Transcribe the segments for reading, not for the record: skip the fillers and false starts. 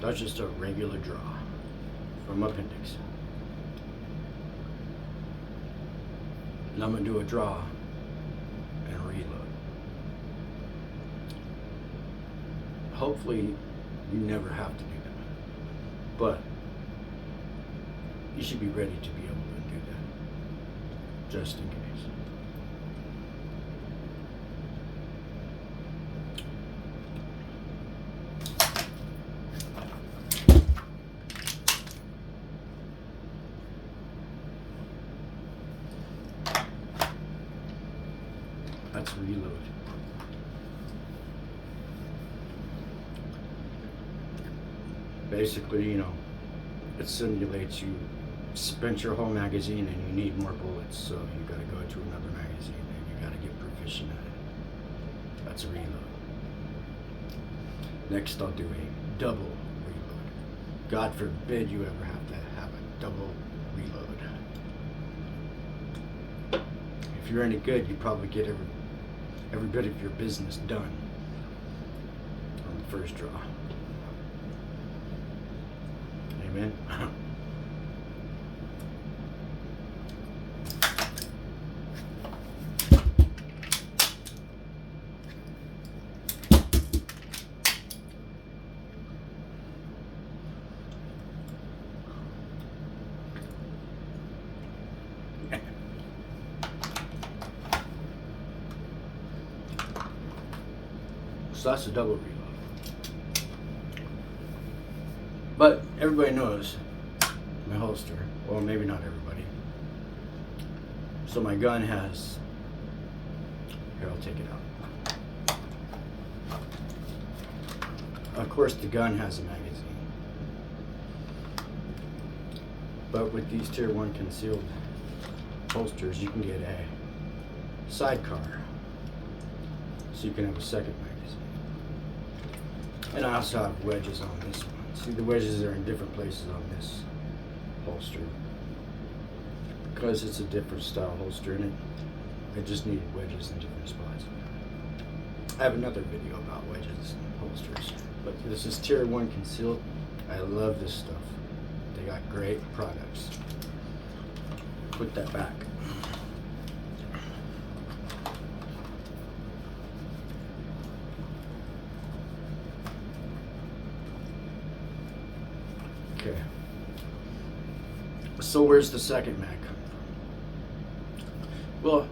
That's just a regular draw from Appendix. And I'm going to do a draw and reload. Hopefully you never have to do that, but you should be ready to be able to do that, just in case. That's reload. Basically, you know, it simulates you spent your whole magazine and you need more bullets, so you got to go to another magazine and you got to get proficient at it. That's a reload. Next, I'll do a double reload. God forbid you ever have to have a double reload. If you're any good, you probably get every bit of your business done on the first draw. Amen. So that's a double reload. But everybody knows my holster. Well, maybe not everybody. So my gun has, here, I'll take it out. Of course, the gun has a magazine. But with these Tier 1 concealed holsters, you can get a sidecar. So you can have a second magazine. And I also have wedges on this one. See, the wedges are in different places on this holster because it's a different style holster and it just needed wedges in different spots. I have another video about wedges and holsters, but this is Tier 1 concealed. I love this stuff. They got great products. Put that back. Okay. So where's the second mag come from? Well,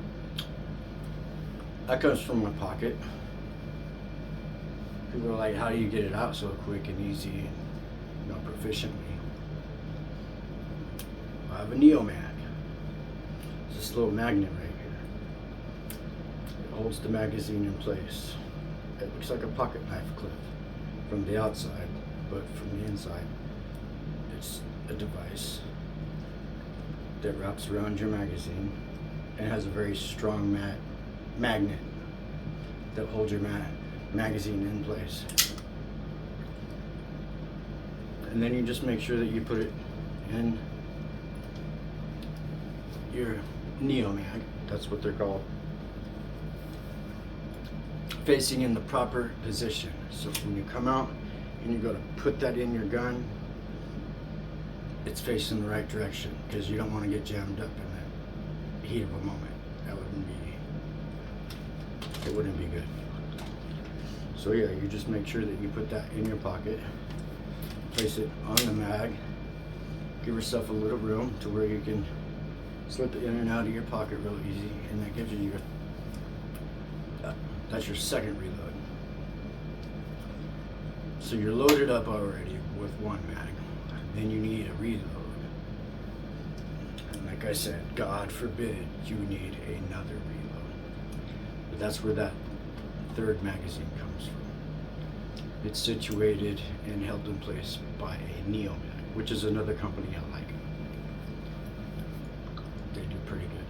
that comes from my pocket. People are like, how do you get it out so quick and easy and, you know, proficiently? I have a Neo mag. It's this little magnet right here. It holds the magazine in place. It looks like a pocket knife clip from the outside, but from the inside, it's a device that wraps around your magazine and has a very strong magnet that holds your magazine in place. And then you just make sure that you put it in your Neo mag, that's what they're called, facing in the proper position. So when you come out and you go to put that in your gun, it's facing the right direction, because you don't want to get jammed up in the heat of a moment. That wouldn't be good. So yeah, you just make sure that you put that in your pocket, place it on the mag, give yourself a little room to where you can slip it in and out of your pocket real easy, and that gives you that's your second reload. So you're loaded up already with one mag. Then you need a reload. And like I said, God forbid you need another reload. But that's where that third magazine comes from. It's situated and held in place by a Neo mag, which is another company I like. They do pretty good.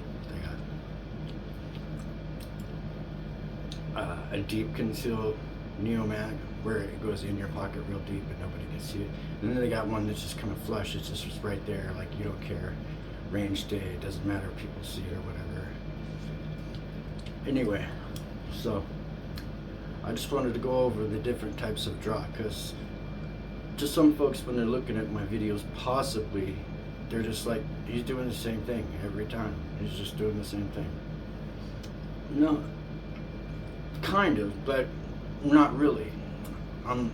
They got a deep concealed Neo mag where it goes in your pocket real deep and nobody can see it. And then they got one that's just kind of flush. It's just right there, like you don't care. Range day, it doesn't matter if people see it or whatever. Anyway, so I just wanted to go over the different types of draw, because to some folks, when they're looking at my videos, possibly they're just like, he's doing the same thing every time. He's just doing the same thing. No, kind of, but not really. I'm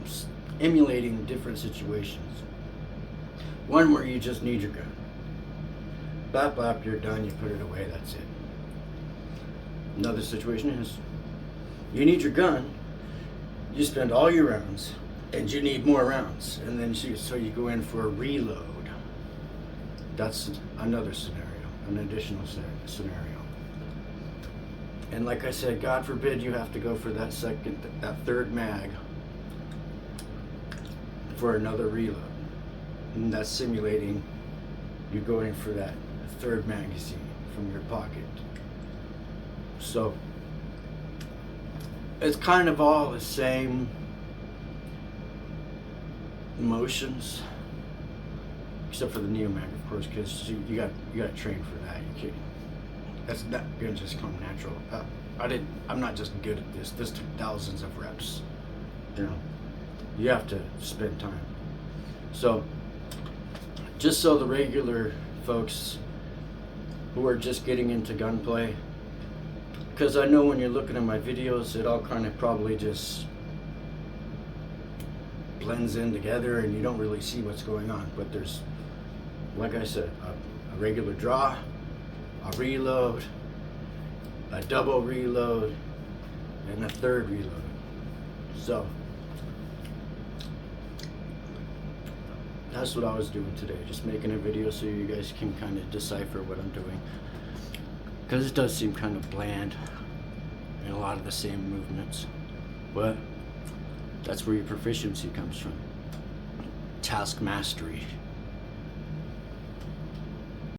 emulating different situations. One where you just need your gun. Bap, bap, you're done, you put it away, that's it. Another situation is, you need your gun, you spend all your rounds, and you need more rounds. And then so you go in for a reload. That's another scenario, an additional scenario. And like I said, God forbid you have to go for that third mag for another reload. And that's simulating you going for that third magazine from your pocket. So it's kind of all the same emotions, except for the Neomag, of course, because you got to train for that. You can't. That's not gonna just come natural. I'm not just good at this. This took thousands of reps. You know, you have to spend time. So, just so the regular folks who are just getting into gunplay, because I know when you're looking at my videos, it all kind of probably just blends in together and you don't really see what's going on. But there's, like I said, a regular draw, a reload, a double reload, and a third reload. So that's what I was doing today, just making a video so you guys can kind of decipher what I'm doing, because it does seem kind of bland and a lot of the same movements, but that's where your proficiency comes from. Task mastery.